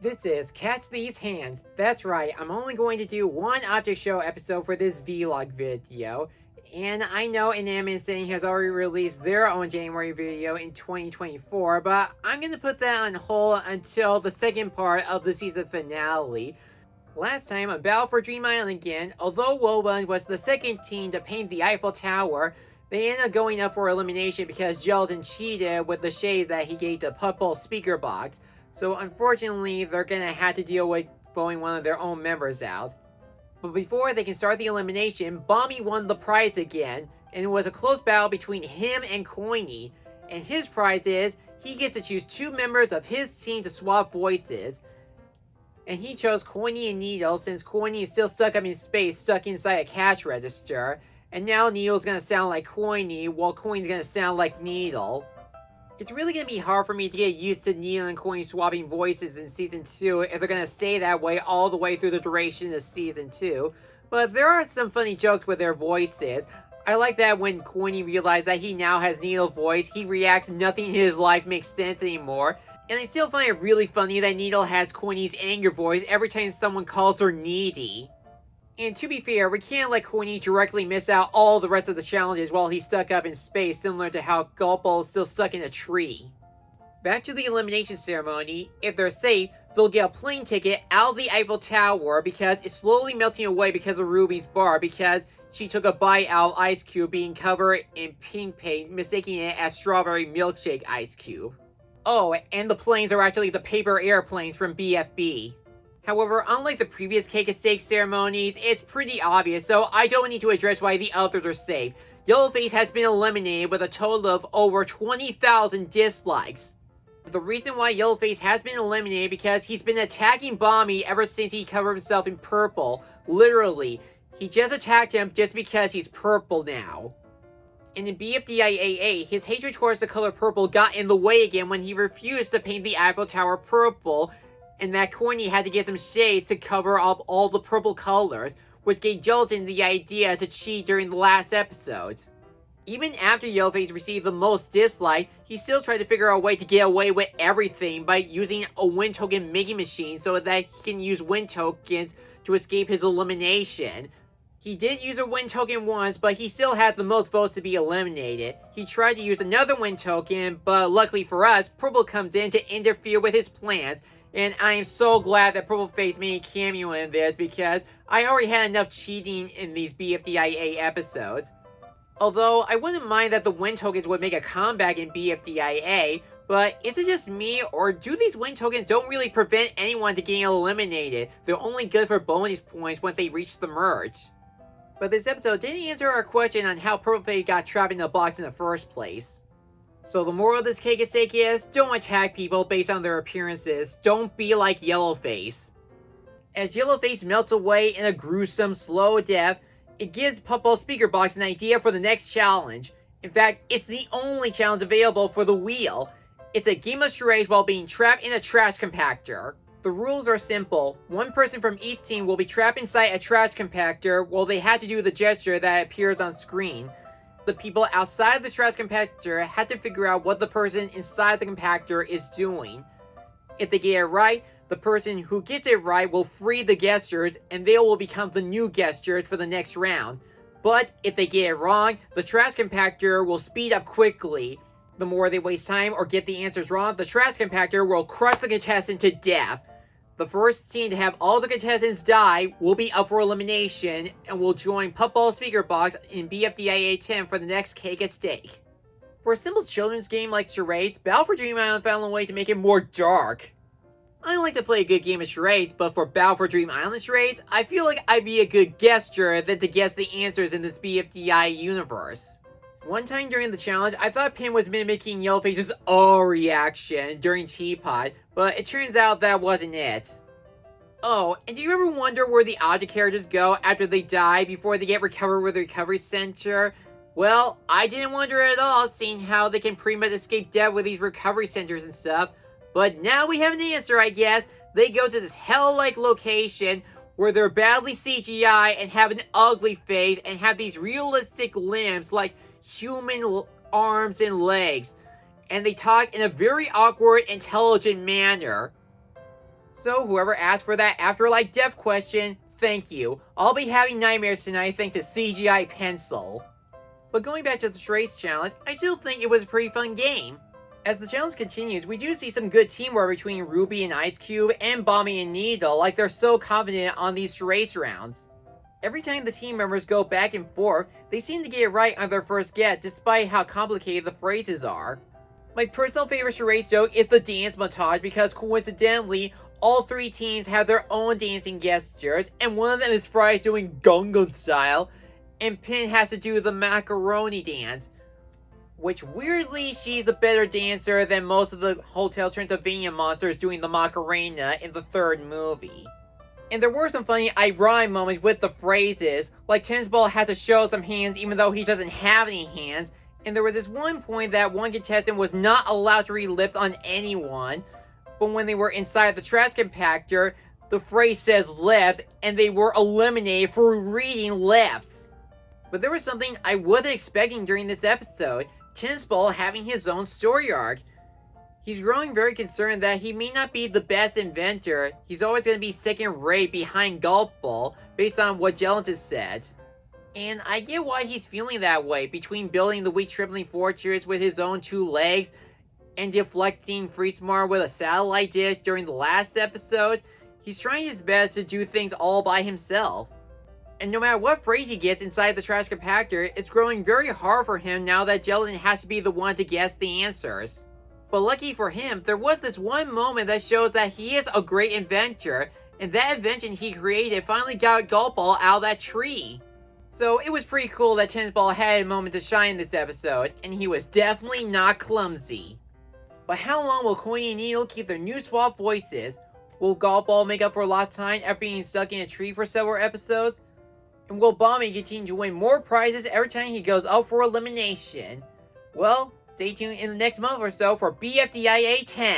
This is Catch These Hands. That's right, I'm only going to do one object show episode for this vlog video. And I know Inanimate Insane has already released their own January video in 2024, but I'm going to put that on hold until the second part of the season finale. Last time on Battle for Dream Island again, although Woban was the second team to paint the Eiffel Tower, they ended up going up for elimination because Gelatin cheated with the shade that he gave to Pupple speaker box. So unfortunately, they're gonna have to deal with voting one of their own members out. But before they can start the elimination, Bommy won the prize again, and it was a close battle between him and Coiny. And his prize is, he gets to choose two members of his team to swap voices. And he chose Coiny and Needle since Coiny is still stuck up in space, stuck inside a cash register. And now Needle's gonna sound like Coiny, while Coiny's gonna sound like Needle. It's really going to be hard for me to get used to Needle and Coiny swapping voices in Season 2 if they're going to stay that way all the way through the duration of Season 2. But there are some funny jokes with their voices. I like that when Coiny realized that he now has Needle's voice, he reacts nothing in his life makes sense anymore. And I still find it really funny that Needle has Coiny's anger voice every time someone calls her needy. And to be fair, we can't let Coiny directly miss out all the rest of the challenges while he's stuck up in space, similar to how Gulpo is still stuck in a tree. Back to the elimination ceremony, if they're safe, they'll get a plane ticket out of the Eiffel Tower because it's slowly melting away because of Ruby's bar, because she took a bite out of Ice Cube being covered in pink paint, mistaking it as strawberry milkshake Ice Cube. Oh, and the planes are actually the paper airplanes from BFB. However, unlike the previous cake and steak ceremonies, it's pretty obvious, so I don't need to address why the others are safe. Yellowface has been eliminated with a total of over 20,000 dislikes. The reason why Yellowface has been eliminated because he's been attacking Bommy ever since he covered himself in purple. Literally. He just attacked him just because he's purple now. And in BFDIA, his hatred towards the color purple got in the way again when he refused to paint the Eiffel Tower purple, and that Coiny had to get some shades to cover up all the purple colors, which gave Gelatin the idea to cheat during the last episodes. Even after Yellowface received the most dislikes, he still tried to figure out a way to get away with everything by using a win token making machine so that he can use win tokens to escape his elimination. He did use a win token once, but he still had the most votes to be eliminated. He tried to use another win token, but luckily for us, Purple comes in to interfere with his plans. And I am so glad that Purple Face made a cameo in this because I already had enough cheating in these BFDIA episodes. Although, I wouldn't mind that the win tokens would make a comeback in BFDIA, but is it just me, or do these win tokens don't really prevent anyone to getting eliminated? They're only good for bonus points when they reach the merge. But this episode didn't answer our question on how Purple Face got trapped in a box in the first place. So the moral of this cake and steak is, don't attack people based on their appearances. Don't be like Yellowface. As Yellowface melts away in a gruesome, slow death, it gives Pupple Speaker Box an idea for the next challenge. In fact, it's the only challenge available for the wheel. It's a game of charades while being trapped in a trash compactor. The rules are simple. One person from each team will be trapped inside a trash compactor while they have to do the gesture that appears on screen. The people outside the trash compactor have to figure out what the person inside the compactor is doing. If they get it right, the person who gets it right will free the guesters and they will become the new guesters for the next round. But if they get it wrong, the trash compactor will speed up quickly. The more they waste time or get the answers wrong, the trash compactor will crush the contestant to death. The first team to have all the contestants die will be up for elimination and will join Pupball Speaker Box in BFDIA 10 for the next cake and steak. For a simple children's game like charades, Battle for Dream Island found a way to make it more dark. I like to play a good game of charades, but for Battle for Dream Island charades, I feel like I'd be a good guesser than to guess the answers in this BFDI universe. One time during the challenge, I thought Pim was mimicking Yellowface's "oh" reaction during Teapot, but it turns out that wasn't it. Oh, and do you ever wonder where the object characters go after they die before they get recovered with the recovery center? Well, I didn't wonder at all, seeing how they can pretty much escape death with these recovery centers and stuff. But now we have an answer, I guess. They go to this hell-like location where they're badly CGI and have an ugly face and have these realistic limbs like human arms and legs. And they talk in a very awkward, intelligent manner. So whoever asked for that afterlife death question, thank you. I'll be having nightmares tonight thanks to CGI pencil. But going back to the charades challenge, I still think it was a pretty fun game. As the challenge continues, we do see some good teamwork between Ruby and Ice Cube and Bommy and Needle, like they're so confident on these charades rounds. Every time the team members go back and forth, they seem to get it right on their first get despite how complicated the phrases are. My personal favorite charades joke is the dance montage because coincidentally, all three teams have their own dancing gestures, and one of them is Fry's doing Gangnam Style, and Pin has to do the macaroni dance. Which weirdly, she's a better dancer than most of the Hotel Transylvania monsters doing the Macarena in the third movie. And there were some funny ironic moments with the phrases, like Tennis Ball had to show some hands even though he doesn't have any hands, and there was this one point that one contestant was not allowed to read lips on anyone, but when they were inside the trash compactor, the phrase says lips, and they were eliminated for reading lips. But there was something I wasn't expecting during this episode, Tennis Ball having his own story arc. He's growing very concerned that he may not be the best inventor. He's always going to be second rate behind Golf Ball, based on what Gelantis said. And I get why he's feeling that way, between building the weak tripling fortress with his own 2 legs, and deflecting Freesmar with a satellite dish during the last episode. He's trying his best to do things all by himself. And no matter what phrase he gets inside the trash compactor, it's growing very hard for him now that Gelatin has to be the one to guess the answers. But lucky for him, there was this one moment that shows that he is a great inventor, and that invention he created finally got Golf Ball out of that tree. So it was pretty cool that Tennis Ball had a moment to shine this episode, and he was definitely not clumsy. But how long will Coiny and Needle keep their new swap voices? Will Golf Ball make up for lost time after being stuck in a tree for several episodes? And will Bommy continue to win more prizes every time he goes up for elimination? Well, stay tuned in the next month or so for BFDIA 10.